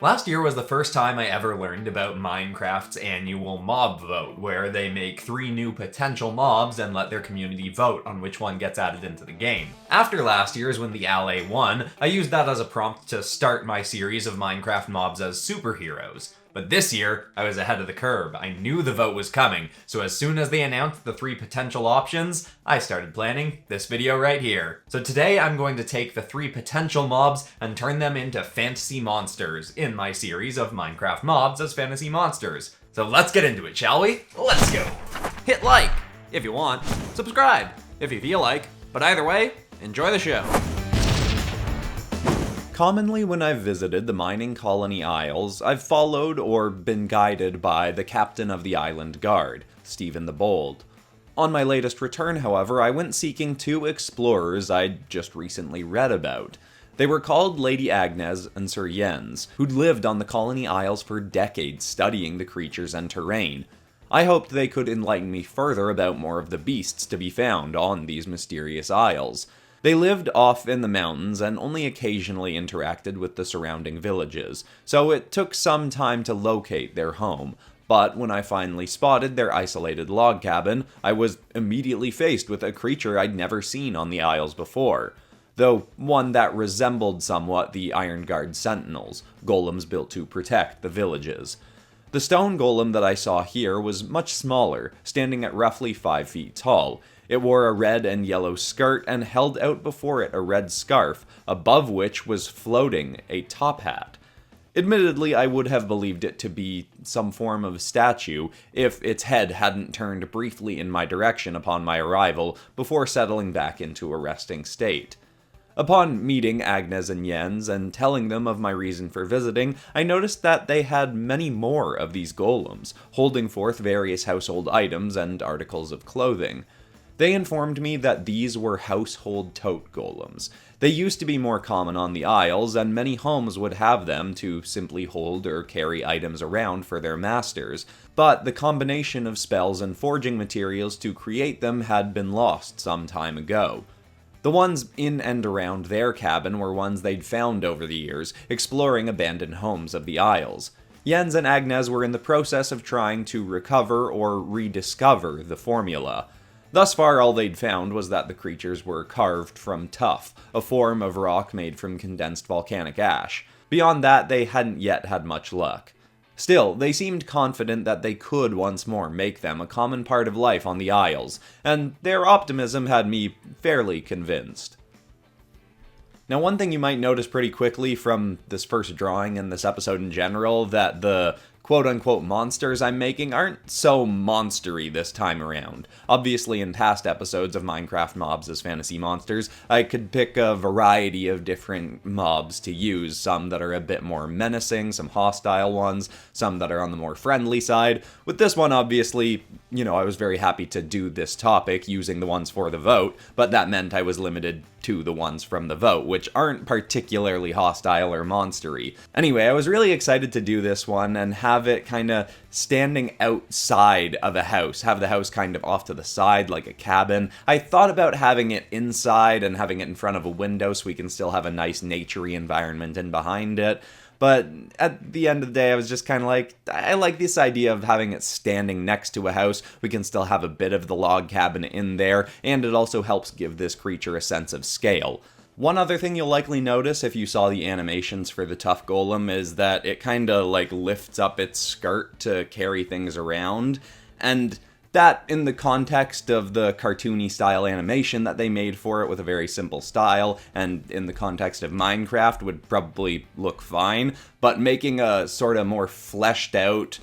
Last year was the first time I ever learned about Minecraft's annual mob vote, where they make 3 new potential mobs and let their community vote on which one gets added into the game. After last year's when the Alley won, I used that as a prompt to start my series of Minecraft mobs as superheroes. But this year, I was ahead of the curve. I knew the vote was coming, so as soon as they announced the 3 potential options, I started planning this video right here. So today I'm going to take the 3 potential mobs and turn them into fantasy monsters in my series of Minecraft mobs as fantasy monsters. So let's get into it, shall we? Let's go! Hit like if you want, subscribe if you feel like, but either way, enjoy the show. Commonly when I've visited the mining colony Isles, I've followed or been guided by the captain of the island guard, Stephen the Bold. On my latest return, however, I went seeking 2 explorers I'd just recently read about. They were called Lady Agnes and Sir Jens, who'd lived on the colony Isles for decades studying the creatures and terrain. I hoped they could enlighten me further about more of the beasts to be found on these mysterious isles. They lived off in the mountains and only occasionally interacted with the surrounding villages, so it took some time to locate their home. But when I finally spotted their isolated log cabin, I was immediately faced with a creature I'd never seen on the Isles before, though one that resembled somewhat the Iron Guard Sentinels, golems built to protect the villages. The stone golem that I saw here was much smaller, standing at roughly 5 feet tall. It wore a red and yellow skirt and held out before it a red scarf, above which was floating a top hat. Admittedly, I would have believed it to be some form of statue if its head hadn't turned briefly in my direction upon my arrival before settling back into a resting state. Upon meeting Agnes and Jens and telling them of my reason for visiting, I noticed that they had many more of these golems, holding forth various household items and articles of clothing. They informed me that these were household tote golems. They used to be more common on the Isles, and many homes would have them to simply hold or carry items around for their masters, but the combination of spells and forging materials to create them had been lost some time ago. The ones in and around their cabin were ones they'd found over the years, exploring abandoned homes of the Isles. Jens and Agnes were in the process of trying to recover or rediscover the formula. Thus far, all they'd found was that the creatures were carved from tuff, a form of rock made from condensed volcanic ash. Beyond that, they hadn't yet had much luck. Still, they seemed confident that they could once more make them a common part of life on the Isles, and their optimism had me fairly convinced. Now, one thing you might notice pretty quickly from this first drawing and this episode in general, that the quote-unquote monsters I'm making aren't so monstery this time around. Obviously, in past episodes of Minecraft mobs as fantasy monsters, I could pick a variety of different mobs to use, some that are a bit more menacing, some hostile ones, some that are on the more friendly side. With this one, obviously, I was very happy to do this topic using the ones for the vote, but that meant I was limited to the ones from the vote, which aren't particularly hostile or monstery. Anyway, I was really excited to do this one and have it kind of standing outside of a house, have the house kind of off to the side like a cabin. I thought about having it inside and having it in front of a window so we can still have a nice naturey environment in behind it. But at the end of the day, I was just kind of like, I like this idea of having it standing next to a house. We can still have a bit of the log cabin in there, and it also helps give this creature a sense of scale. One other thing you'll likely notice if you saw the animations for the Tuff Golem is that it kind of lifts up its skirt to carry things around, and that, in the context of the cartoony style animation that they made for it with a very simple style, and in the context of Minecraft, would probably look fine, but making a sort of more fleshed out,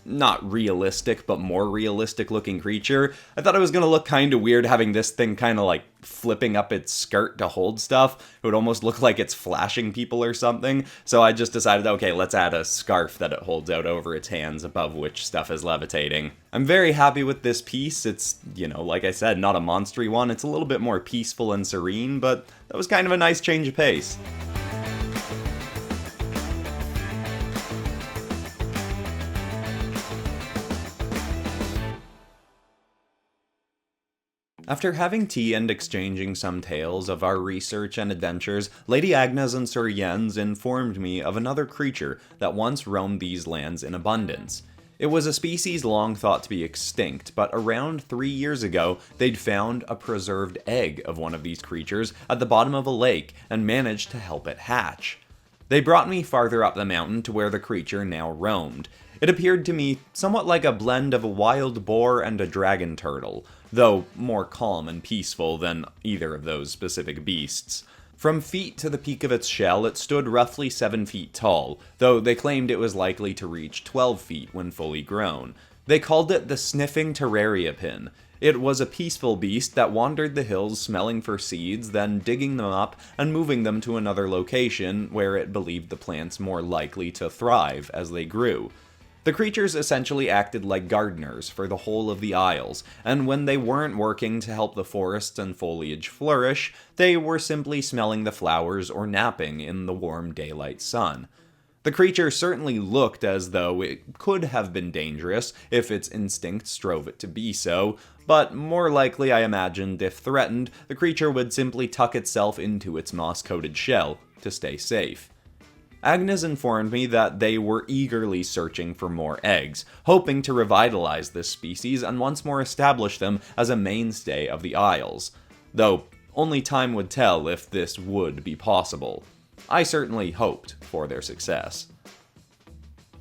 not realistic, but more realistic looking creature, I thought it was going to look kind of weird having this thing kind of flipping up its skirt to hold stuff. It would almost look like it's flashing people or something, so I just decided, okay, let's add a scarf that it holds out over its hands above which stuff is levitating. I'm very happy with this piece. It's, like I said, not a monstery one. It's a little bit more peaceful and serene, but that was kind of a nice change of pace. After having tea and exchanging some tales of our research and adventures, Lady Agnes and Sir Jens informed me of another creature that once roamed these lands in abundance. It was a species long thought to be extinct, but around 3 years ago, they'd found a preserved egg of one of these creatures at the bottom of a lake and managed to help it hatch. They brought me farther up the mountain to where the creature now roamed. It appeared to me somewhat like a blend of a wild boar and a dragon turtle, though more calm and peaceful than either of those specific beasts. From feet to the peak of its shell, it stood roughly 7 feet tall, though they claimed it was likely to reach 12 feet when fully grown. They called it the sniffing terraria pin. It was a peaceful beast that wandered the hills smelling for seeds, then digging them up and moving them to another location where it believed the plants more likely to thrive as they grew. The creatures essentially acted like gardeners for the whole of the Isles, and when they weren't working to help the forests and foliage flourish, they were simply smelling the flowers or napping in the warm daylight sun. The creature certainly looked as though it could have been dangerous if its instincts drove it to be so, but more likely I imagined if threatened, the creature would simply tuck itself into its moss-coated shell to stay safe. Agnes informed me that they were eagerly searching for more eggs, hoping to revitalize this species and once more establish them as a mainstay of the Isles, though only time would tell if this would be possible. I certainly hoped for their success.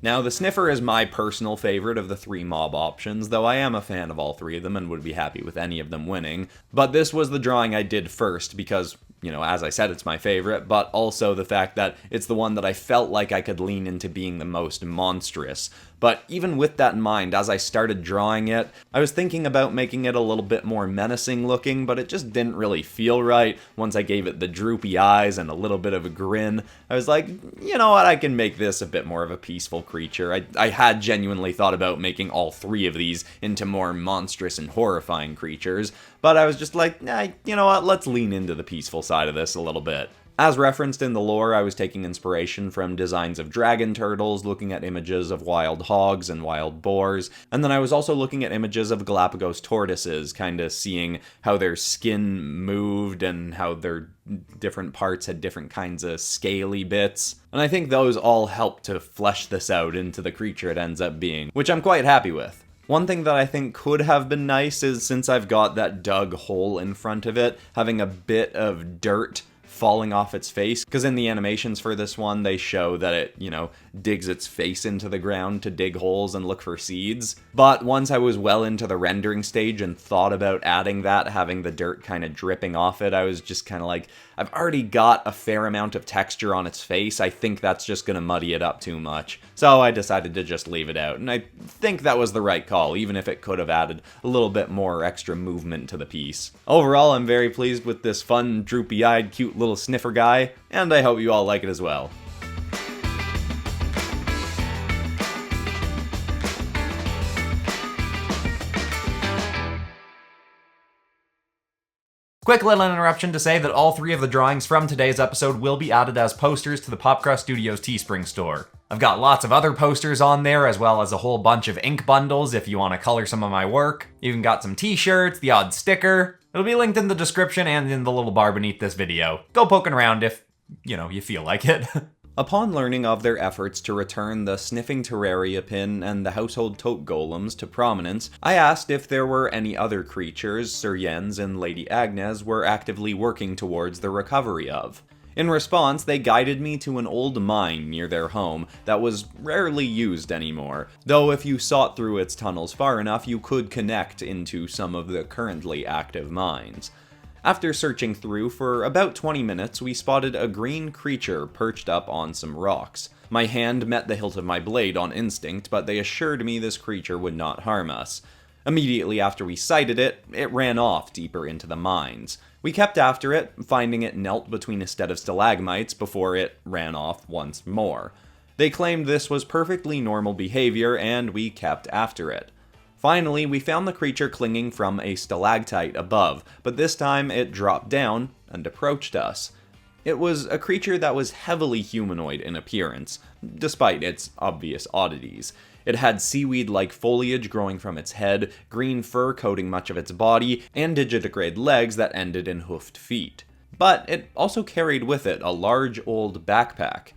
Now, the Sniffer is my personal favorite of the 3 mob options, though I am a fan of all 3 of them and would be happy with any of them winning, but this was the drawing I did first because, as I said, it's my favorite, but also the fact that it's the one that I felt like I could lean into being the most monstrous. But even with that in mind, as I started drawing it, I was thinking about making it a little bit more menacing looking, but it just didn't really feel right. Once I gave it the droopy eyes and a little bit of a grin, I was like, you know what, I can make this a bit more of a peaceful creature. I had genuinely thought about making all 3 of these into more monstrous and horrifying creatures, but I was just like, you know what, let's lean into the peaceful side of this a little bit. As referenced in the lore, I was taking inspiration from designs of dragon turtles, looking at images of wild hogs and wild boars, and then I was also looking at images of Galapagos tortoises, kind of seeing how their skin moved and how their different parts had different kinds of scaly bits. And I think those all helped to flesh this out into the creature it ends up being, which I'm quite happy with. One thing that I think could have been nice is, since I've got that dug hole in front of it, having a bit of dirt falling off its face, because in the animations for this one, they show that it, digs its face into the ground to dig holes and look for seeds. But once I was well into the rendering stage and thought about adding that, having the dirt kind of dripping off it, I was just kind of like, I've already got a fair amount of texture on its face. I think that's just going to muddy it up too much. So I decided to just leave it out, and I think that was the right call, even if it could have added a little bit more extra movement to the piece. Overall, I'm very pleased with this fun, droopy-eyed, cute little sniffer guy, and I hope you all like it as well. Quick little interruption to say that all 3 of the drawings from today's episode will be added as posters to the PopCross Studios Teespring store. I've got lots of other posters on there, as well as a whole bunch of ink bundles if you want to color some of my work. Even got some t-shirts, the odd sticker. It'll be linked in the description and in the little bar beneath this video. Go poking around if, you feel like it. Upon learning of their efforts to return the sniffing terraria pin and the household Tuff Golems to prominence, I asked if there were any other creatures Sir Jens and Lady Agnes were actively working towards the recovery of. In response, they guided me to an old mine near their home that was rarely used anymore, though if you sought through its tunnels far enough, you could connect into some of the currently active mines. After searching through for about 20 minutes, we spotted a green creature perched up on some rocks. My hand met the hilt of my blade on instinct, but they assured me this creature would not harm us. Immediately after we sighted it, it ran off deeper into the mines. We kept after it, finding it knelt between a stead of stalagmites before it ran off once more. They claimed this was perfectly normal behavior, and we kept after it. Finally, we found the creature clinging from a stalactite above, but this time it dropped down and approached us. It was a creature that was heavily humanoid in appearance, despite its obvious oddities. It had seaweed-like foliage growing from its head, green fur coating much of its body, and digitigrade legs that ended in hoofed feet. But it also carried with it a large old backpack.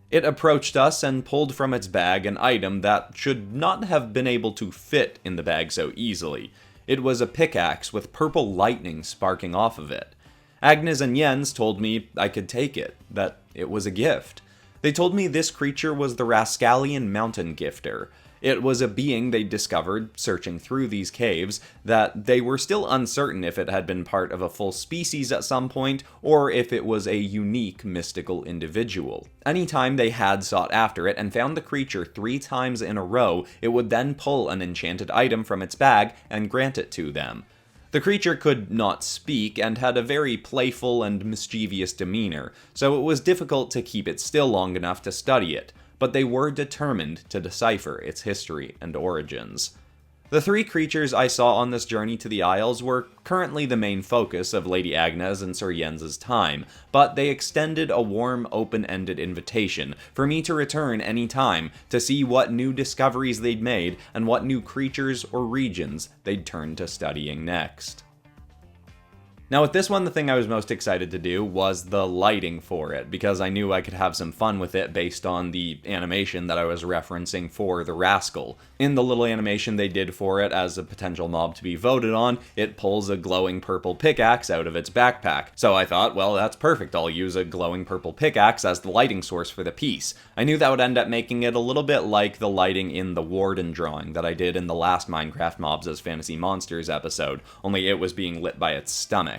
It approached us and pulled from its bag an item that should not have been able to fit in the bag so easily. It was a pickaxe with purple lightning sparking off of it. Agnes and Jens told me I could take it, that it was a gift. They told me this creature was the Rascalian Mountain Gifter. It was a being they discovered, searching through these caves, that they were still uncertain if it had been part of a full species at some point, or if it was a unique mystical individual. Anytime they had sought after it and found the creature 3 times in a row, it would then pull an enchanted item from its bag and grant it to them. The creature could not speak and had a very playful and mischievous demeanor, so it was difficult to keep it still long enough to study it, but they were determined to decipher its history and origins. The 3 creatures I saw on this journey to the Isles were currently the main focus of Lady Agnes and Sir Jens's time, but they extended a warm, open-ended invitation for me to return any time to see what new discoveries they'd made and what new creatures or regions they'd turn to studying next. Now with this one, the thing I was most excited to do was the lighting for it, because I knew I could have some fun with it based on the animation that I was referencing for the Rascal. In the little animation they did for it as a potential mob to be voted on, it pulls a glowing purple pickaxe out of its backpack. So I thought, well, that's perfect, I'll use a glowing purple pickaxe as the lighting source for the piece. I knew that would end up making it a little bit like the lighting in the Warden drawing that I did in the last Minecraft Mobs as Fantasy Monsters episode, only it was being lit by its stomach.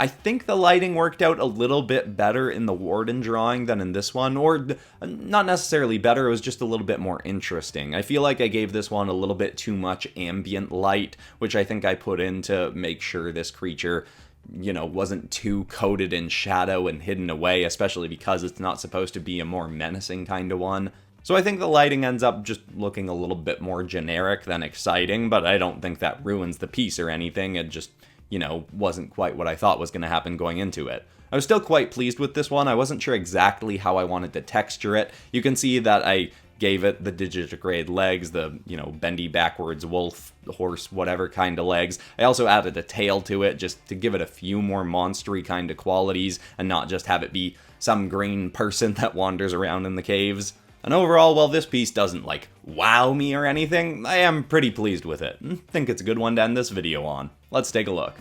I think the lighting worked out a little bit better in the Warden drawing than in this one, or not necessarily better, it was just a little bit more interesting. I feel like I gave this one a little bit too much ambient light, which I think I put in to make sure this creature, wasn't too coated in shadow and hidden away, especially because it's not supposed to be a more menacing kind of one. So I think the lighting ends up just looking a little bit more generic than exciting, but I don't think that ruins the piece or anything. It just wasn't quite what I thought was going to happen going into it. I was still quite pleased with this one. I wasn't sure exactly how I wanted to texture it. You can see that I gave it the digitigrade legs, the, bendy backwards wolf, horse, whatever kind of legs. I also added a tail to it just to give it a few more monstery kind of qualities and not just have it be some green person that wanders around in the caves. And overall, while this piece doesn't, wow me or anything, I am pretty pleased with it. I think it's a good one to end this video on. Let's take a look.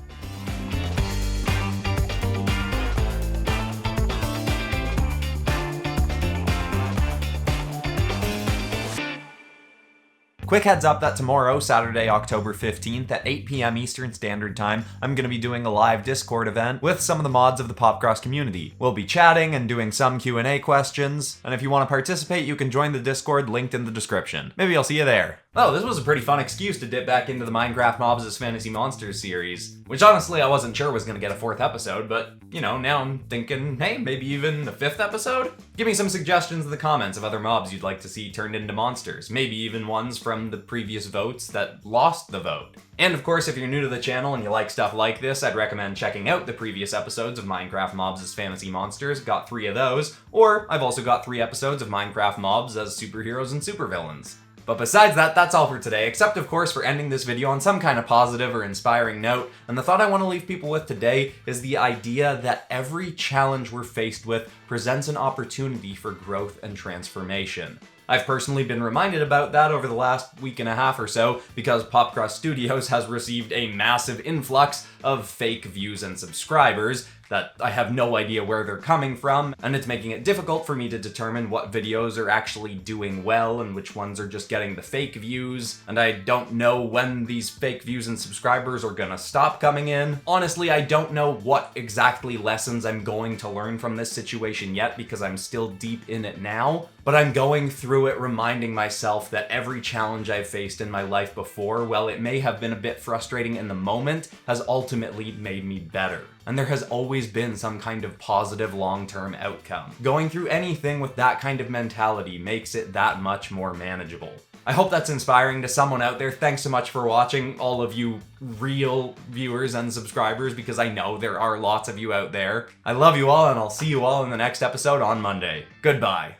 Quick heads up that tomorrow, Saturday, October 15th at 8 p.m. Eastern Standard Time, I'm going to be doing a live Discord event with some of the mods of the PopCross community. We'll be chatting and doing some Q&A questions, and if you want to participate, you can join the Discord linked in the description. Maybe I'll see you there. Oh, this was a pretty fun excuse to dip back into the Minecraft Mobs as Fantasy Monsters series, which honestly I wasn't sure was going to get a 4th episode, but, now I'm thinking, hey, maybe even a 5th episode? Give me some suggestions in the comments of other mobs you'd like to see turned into monsters, maybe even ones from the previous votes that lost the vote. And of course, if you're new to the channel and you like stuff like this, I'd recommend checking out the previous episodes of Minecraft Mobs as Fantasy Monsters, got 3 of those, or I've also got 3 episodes of Minecraft Mobs as superheroes and supervillains. But besides that, that's all for today, except of course for ending this video on some kind of positive or inspiring note, and the thought I want to leave people with today is the idea that every challenge we're faced with presents an opportunity for growth and transformation. I've personally been reminded about that over the last week and a half or so because PopCross Studios has received a massive influx of fake views and subscribers that I have no idea where they're coming from, and it's making it difficult for me to determine what videos are actually doing well and which ones are just getting the fake views, and I don't know when these fake views and subscribers are gonna stop coming in. Honestly, I don't know what exactly lessons I'm going to learn from this situation yet because I'm still deep in it now, but I'm going through it reminding myself that every challenge I've faced in my life before, while it may have been a bit frustrating in the moment, has ultimately made me better. And there has always been some kind of positive long-term outcome. Going through anything with that kind of mentality makes it that much more manageable. I hope that's inspiring to someone out there. Thanks so much for watching, all of you real viewers and subscribers, because I know there are lots of you out there. I love you all, and I'll see you all in the next episode on Monday. Goodbye.